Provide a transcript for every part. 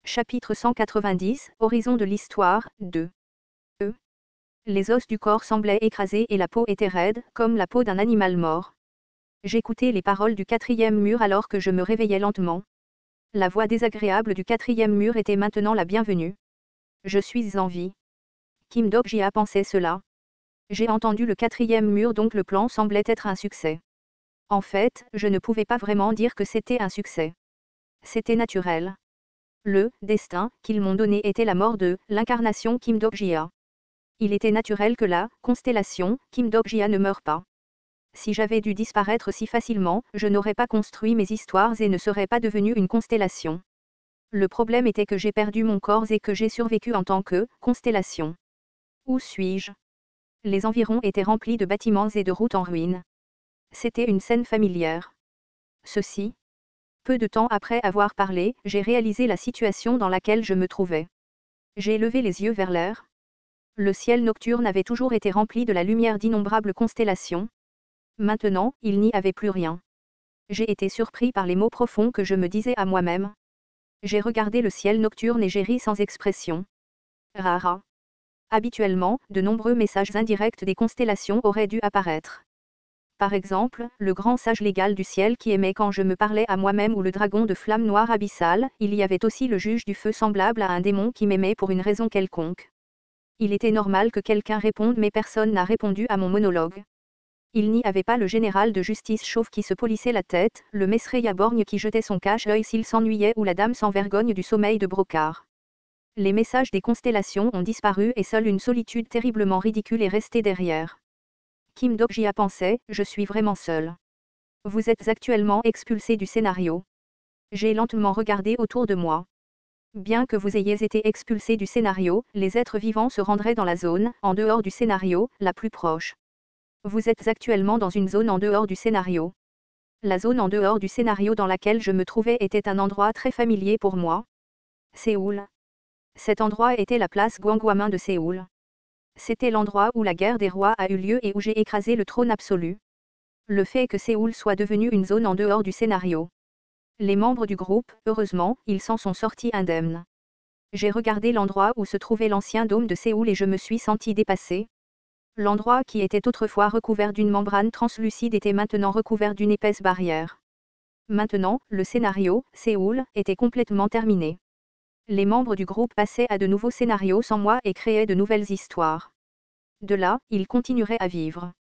Chapitre 190, Horizon de l'histoire, 2. Les os du corps semblaient écrasés et la peau était raide, comme la peau d'un animal mort. J'écoutais les paroles du quatrième mur alors que je me réveillais lentement. La voix désagréable du quatrième mur était maintenant la bienvenue. Je suis en vie. Kim Dok-jia pensait cela. J'ai entendu le quatrième mur, donc le plan semblait être un succès. En fait, je ne pouvais pas vraiment dire que c'était un succès. C'était naturel. Le destin qu'ils m'ont donné était la mort de l'incarnation Kim Dok-jia. Il était naturel que la constellation Kim Dok-jia ne meure pas. Si j'avais dû disparaître si facilement, je n'aurais pas construit mes histoires et ne serais pas devenue une constellation. Le problème était que j'ai perdu mon corps et que j'ai survécu en tant que constellation. Où suis-je? Les environs étaient remplis de bâtiments et de routes en ruine. C'était une scène familière. Ceci. Peu de temps après avoir parlé, j'ai réalisé la situation dans laquelle je me trouvais. J'ai levé les yeux vers l'air. Le ciel nocturne avait toujours été rempli de la lumière d'innombrables constellations. Maintenant, il n'y avait plus rien. J'ai été surpris par les mots profonds que je me disais à moi-même. J'ai regardé le ciel nocturne et j'ai ri sans expression. Rara. Habituellement, de nombreux messages indirects des constellations auraient dû apparaître. Par exemple, le grand sage légal du ciel qui aimait quand je me parlais à moi-même ou le dragon de flamme noire abyssale, il y avait aussi le juge du feu semblable à un démon qui m'aimait pour une raison quelconque. Il était normal que quelqu'un réponde mais personne n'a répondu à mon monologue. Il n'y avait pas le général de justice chauve qui se polissait la tête, le Mesreya borgne qui jetait son cache-œil s'il s'ennuyait ou la dame sans vergogne du sommeil de brocart. Les messages des constellations ont disparu et seule une solitude terriblement ridicule est restée derrière. Kim Dok-jia pensait, je suis vraiment seul. Vous êtes actuellement expulsé du scénario. J'ai lentement regardé autour de moi. Bien que vous ayez été expulsé du scénario, les êtres vivants se rendraient dans la zone, en dehors du scénario, la plus proche. Vous êtes actuellement dans une zone en dehors du scénario. La zone en dehors du scénario dans laquelle je me trouvais était un endroit très familier pour moi. Séoul. Cet endroit était la place Gwanghwamun de Séoul. C'était l'endroit où la guerre des rois a eu lieu et où j'ai écrasé le trône absolu. Le fait que Séoul soit devenue une zone en dehors du scénario. Les membres du groupe, heureusement, ils s'en sont sortis indemnes. J'ai regardé l'endroit où se trouvait l'ancien dôme de Séoul et je me suis senti dépassé. L'endroit qui était autrefois recouvert d'une membrane translucide était maintenant recouvert d'une épaisse barrière. Maintenant, le scénario, Séoul, était complètement terminé. Les membres du groupe passaient à de nouveaux scénarios sans moi et créaient de nouvelles histoires. De là, ils continueraient à vivre.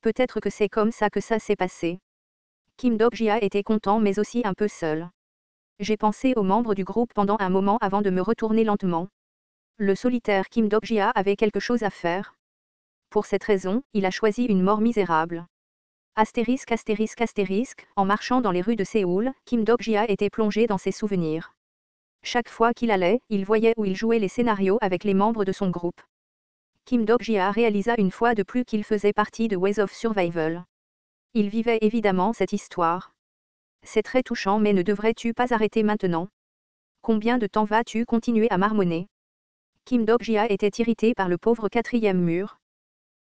Peut-être que c'est comme ça que ça s'est passé. Kim Dok-jia était content mais aussi un peu seul. J'ai pensé aux membres du groupe pendant un moment avant de me retourner lentement. Le solitaire Kim Dok-jia avait quelque chose à faire. Pour cette raison, il a choisi une mort misérable. Astérisque astérisque astérisque, en marchant dans les rues de Séoul, Kim Dok-jia était plongé dans ses souvenirs. Chaque fois qu'il allait, il voyait où il jouait les scénarios avec les membres de son groupe. Kim Dok-jia réalisa une fois de plus qu'il faisait partie de Ways of Survival. Il vivait évidemment cette histoire. C'est très touchant mais ne devrais-tu pas arrêter maintenant? Combien de temps vas-tu continuer à marmonner? Kim Dok-jia était irrité par le pauvre quatrième mur.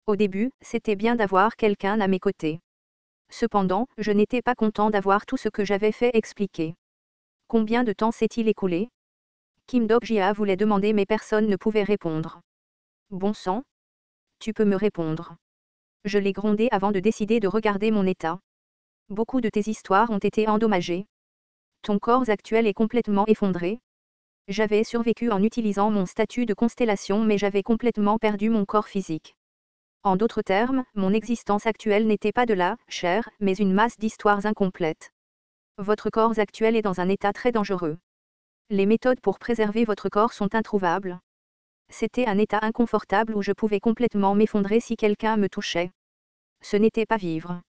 Au début, c'était bien d'avoir quelqu'un à mes côtés. Cependant, je n'étais pas content d'avoir tout ce que j'avais fait expliquer. Combien de temps s'est-il écoulé? Kim Dok-jia voulait demander mais personne ne pouvait répondre. Bon sang? Tu peux me répondre. Je l'ai grondé avant de décider de regarder mon état. Beaucoup de tes histoires ont été endommagées. Ton corps actuel est complètement effondré. J'avais survécu en utilisant mon statut de constellation mais j'avais complètement perdu mon corps physique. En d'autres termes, mon existence actuelle n'était pas de la chair, mais une masse d'histoires incomplètes. Votre corps actuel est dans un état très dangereux. Les méthodes pour préserver votre corps sont introuvables. C'était un état inconfortable où je pouvais complètement m'effondrer si quelqu'un me touchait. Ce n'était pas vivre.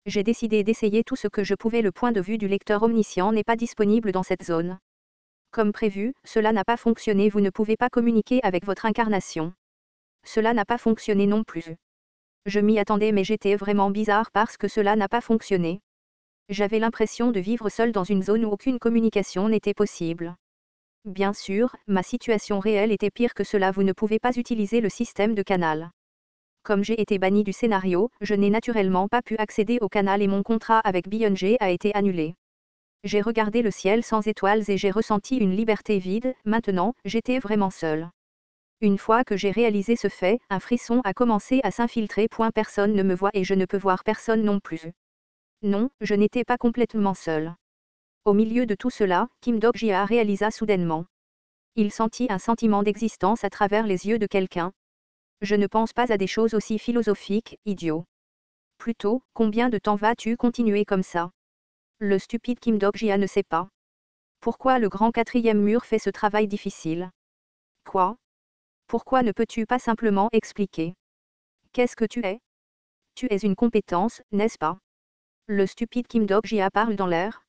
J'ai décidé d'essayer tout ce que je pouvais. Le point de vue du lecteur omniscient n'est pas disponible dans cette zone. Comme prévu, cela n'a pas fonctionné. Vous ne pouvez pas communiquer avec votre incarnation. Cela n'a pas fonctionné non plus. Je m'y attendais mais j'étais vraiment bizarre parce que cela n'a pas fonctionné. J'avais l'impression de vivre seul dans une zone où aucune communication n'était possible. Bien sûr, ma situation réelle était pire que cela. Vous ne pouvez pas utiliser le système de canal. Comme j'ai été banni du scénario, je n'ai naturellement pas pu accéder au canal et mon contrat avec Beyoncé a été annulé. J'ai regardé le ciel sans étoiles et j'ai ressenti une liberté vide. Maintenant, j'étais vraiment seule. Une fois que j'ai réalisé ce fait, un frisson a commencé à s'infiltrer. Personne ne me voit et je ne peux voir personne non plus. Non, je n'étais pas complètement seule. Au milieu de tout cela, Kim Dok-jia réalisa soudainement. Il sentit un sentiment d'existence à travers les yeux de quelqu'un. Je ne pense pas à des choses aussi philosophiques, idiot. Plutôt, combien de temps vas-tu continuer comme ça? Le stupide Kim Dok-jia ne sait pas. Pourquoi le grand quatrième mur fait ce travail difficile? Quoi? Pourquoi ne peux-tu pas simplement expliquer? Qu'est-ce que tu es? Tu es une compétence, n'est-ce pas? Le stupide Kim Dok-jia parle dans l'air.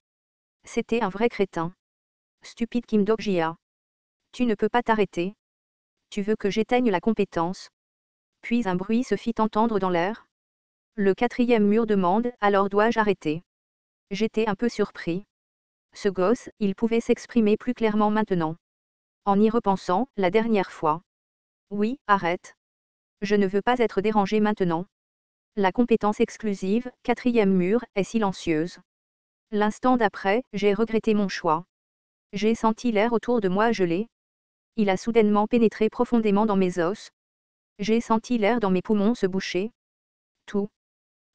C'était un vrai crétin. Stupide Kim Dok-jia. Tu ne peux pas t'arrêter. Tu veux que j'éteigne la compétence? Puis un bruit se fit entendre dans l'air. Le quatrième mur demande, alors dois-je arrêter? J'étais un peu surpris. Ce gosse, il pouvait s'exprimer plus clairement maintenant. En y repensant, la dernière fois. Oui, arrête. Je ne veux pas être dérangé maintenant. La compétence exclusive, quatrième mur, est silencieuse. L'instant d'après, j'ai regretté mon choix. J'ai senti l'air autour de moi geler. Il a soudainement pénétré profondément dans mes os. J'ai senti l'air dans mes poumons se boucher. Tout.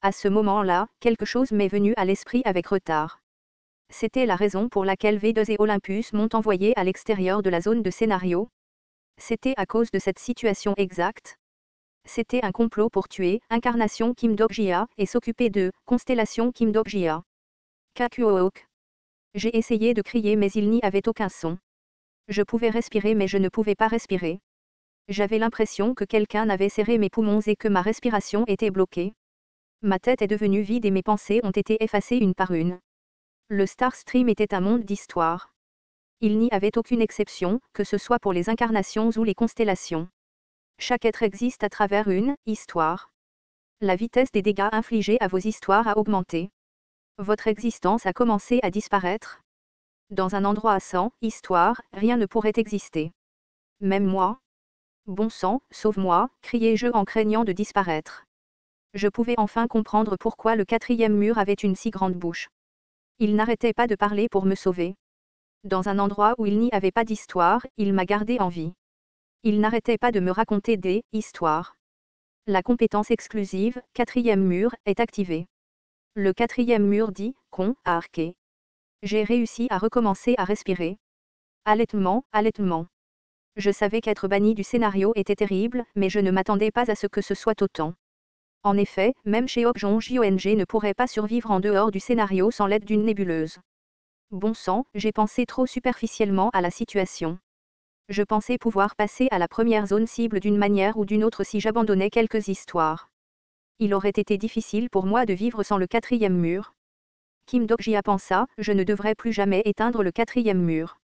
À ce moment-là, quelque chose m'est venu à l'esprit avec retard. C'était la raison pour laquelle V2 et Olympus m'ont envoyé à l'extérieur de la zone de scénario. C'était à cause de cette situation exacte. C'était un complot pour tuer Incarnation Kim Dok-jia et s'occuper de Constellation Kim Dok-jia. Kakuook. J'ai essayé de crier mais il n'y avait aucun son. Je pouvais respirer mais je ne pouvais pas respirer. J'avais l'impression que quelqu'un avait serré mes poumons et que ma respiration était bloquée. Ma tête est devenue vide et mes pensées ont été effacées une par une. Le Star Stream était un monde d'histoire. Il n'y avait aucune exception, que ce soit pour les incarnations ou les constellations. Chaque être existe à travers une histoire. La vitesse des dégâts infligés à vos histoires a augmenté. Votre existence a commencé à disparaître. Dans un endroit sans histoire, rien ne pourrait exister. Même moi. Bon sang, sauve-moi, criai-je en craignant de disparaître. Je pouvais enfin comprendre pourquoi le quatrième mur avait une si grande bouche. Il n'arrêtait pas de parler pour me sauver. Dans un endroit où il n'y avait pas d'histoire, il m'a gardé en vie. Il n'arrêtait pas de me raconter des histoires. La compétence exclusive, quatrième mur, est activée. Le quatrième mur dit, a arqué. J'ai réussi à recommencer à respirer. Allaitement, allaitement. Je savais qu'être banni du scénario était terrible, mais je ne m'attendais pas à ce que ce soit autant. En effet, même chez Okjong Jong ne pourrait pas survivre en dehors du scénario sans l'aide d'une nébuleuse. Bon sang, j'ai pensé trop superficiellement à la situation. Je pensais pouvoir passer à la première zone cible d'une manière ou d'une autre si j'abandonnais quelques histoires. Il aurait été difficile pour moi de vivre sans le quatrième mur. Kim Dok-jia pensa, je ne devrais plus jamais éteindre le quatrième mur.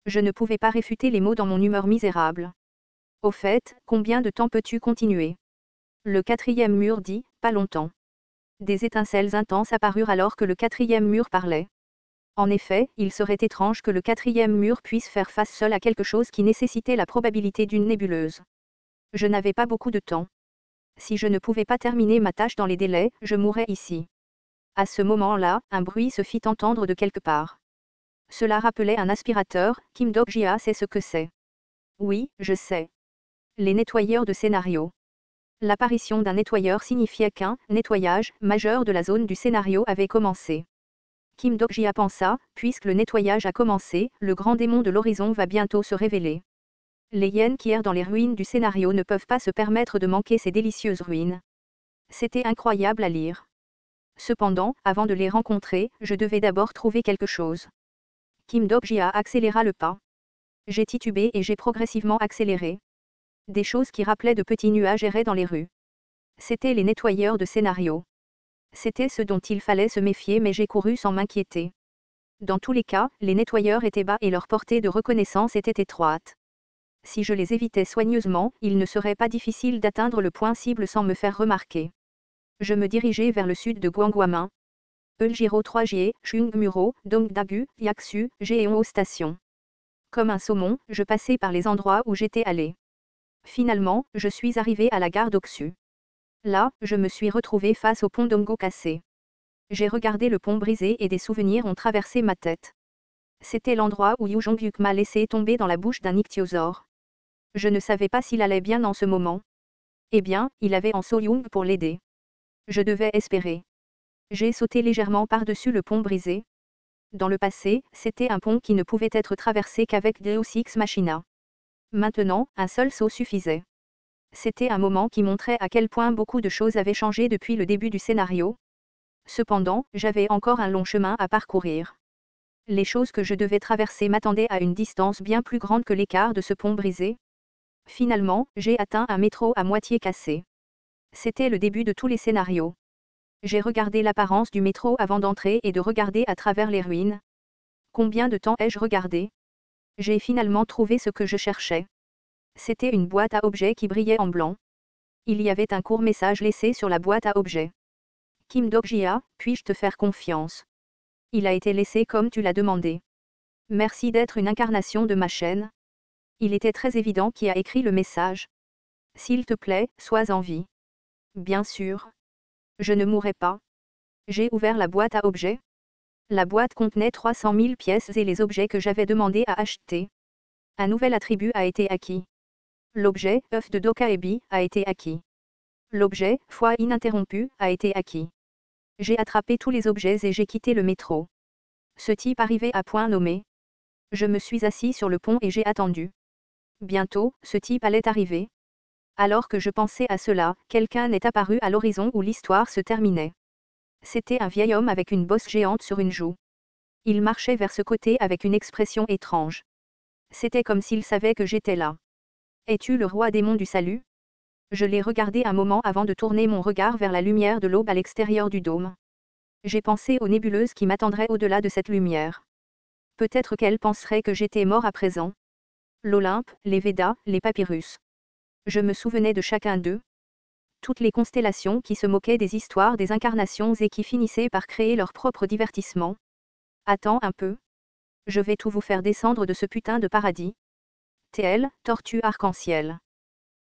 Je ne pouvais pas réfuter les mots dans mon humeur misérable. Au fait, combien de temps peux-tu continuer? Le quatrième mur dit, pas longtemps. Des étincelles intenses apparurent alors que le quatrième mur parlait. En effet, il serait étrange que le quatrième mur puisse faire face seul à quelque chose qui nécessitait la probabilité d'une nébuleuse. Je n'avais pas beaucoup de temps. Si je ne pouvais pas terminer ma tâche dans les délais, je mourrais ici. À ce moment-là, un bruit se fit entendre de quelque part. Cela rappelait un aspirateur. Kim Dok-jia sait ce que c'est. Oui, je sais. Les nettoyeurs de scénario. L'apparition d'un nettoyeur signifiait qu'un nettoyage majeur de la zone du scénario avait commencé. Kim Dok-jia pensa, puisque le nettoyage a commencé, le grand démon de l'horizon va bientôt se révéler. Les hyènes qui errent dans les ruines du scénario ne peuvent pas se permettre de manquer ces délicieuses ruines. C'était incroyable à lire. Cependant, avant de les rencontrer, je devais d'abord trouver quelque chose. Kim Dok-jia accéléra le pas. J'ai titubé et j'ai progressivement accéléré. Des choses qui rappelaient de petits nuages erraient dans les rues. C'étaient les nettoyeurs de scénario. C'était ce dont il fallait se méfier mais j'ai couru sans m'inquiéter. Dans tous les cas, les nettoyeurs étaient bas et leur portée de reconnaissance était étroite. Si je les évitais soigneusement, il ne serait pas difficile d'atteindre le point cible sans me faire remarquer. Je me dirigeais vers le sud de Guangguamin. Eulgiro 3J, Chungmuro, Dongdagu, Yaksu, Géon station. Comme un saumon, je passais par les endroits où j'étais allé. Finalement, je suis arrivé à la gare d'Oksu. Là, je me suis retrouvé face au pont d'Ongo cassé. J'ai regardé le pont brisé et des souvenirs ont traversé ma tête. C'était l'endroit où Yu Jong-hyuk m'a laissé tomber dans la bouche d'un ichthyosaure. Je ne savais pas s'il allait bien en ce moment. Eh bien, il avait en So-young pour l'aider. Je devais espérer. J'ai sauté légèrement par-dessus le pont brisé. Dans le passé, c'était un pont qui ne pouvait être traversé qu'avec Deus Ex Machina. Maintenant, un seul saut suffisait. C'était un moment qui montrait à quel point beaucoup de choses avaient changé depuis le début du scénario. Cependant, j'avais encore un long chemin à parcourir. Les choses que je devais traverser m'attendaient à une distance bien plus grande que l'écart de ce pont brisé. Finalement, j'ai atteint un métro à moitié cassé. C'était le début de tous les scénarios. J'ai regardé l'apparence du métro avant d'entrer et de regarder à travers les ruines. Combien de temps ai-je regardé? J'ai finalement trouvé ce que je cherchais. C'était une boîte à objets qui brillait en blanc. Il y avait un court message laissé sur la boîte à objets. Kim Dok-jia, puis-je te faire confiance? Il a été laissé comme tu l'as demandé. Merci d'être une incarnation de ma chaîne. Il était très évident qui a écrit le message. S'il te plaît, sois en vie. Bien sûr. Je ne mourrai pas. J'ai ouvert la boîte à objets. La boîte contenait 300 000 pièces et les objets que j'avais demandé à acheter. Un nouvel attribut a été acquis. L'objet, œuf de Dokaebi, a été acquis. L'objet, foi ininterrompue, a été acquis. J'ai attrapé tous les objets et j'ai quitté le métro. Ce type arrivait à point nommé. Je me suis assis sur le pont et j'ai attendu. Bientôt, ce type allait arriver. Alors que je pensais à cela, quelqu'un est apparu à l'horizon où l'histoire se terminait. C'était un vieil homme avec une bosse géante sur une joue. Il marchait vers ce côté avec une expression étrange. C'était comme s'il savait que j'étais là. Es-tu le roi démon du salut? Je l'ai regardé un moment avant de tourner mon regard vers la lumière de l'aube à l'extérieur du dôme. J'ai pensé aux nébuleuses qui m'attendraient au-delà de cette lumière. Peut-être qu'elles penseraient que j'étais mort à présent. L'Olympe, les Védas, les papyrus. Je me souvenais de chacun d'eux. Toutes les constellations qui se moquaient des histoires des incarnations et qui finissaient par créer leur propre divertissement. Attends un peu. Je vais tout vous faire descendre de ce putain de paradis. TL, tortue arc-en-ciel.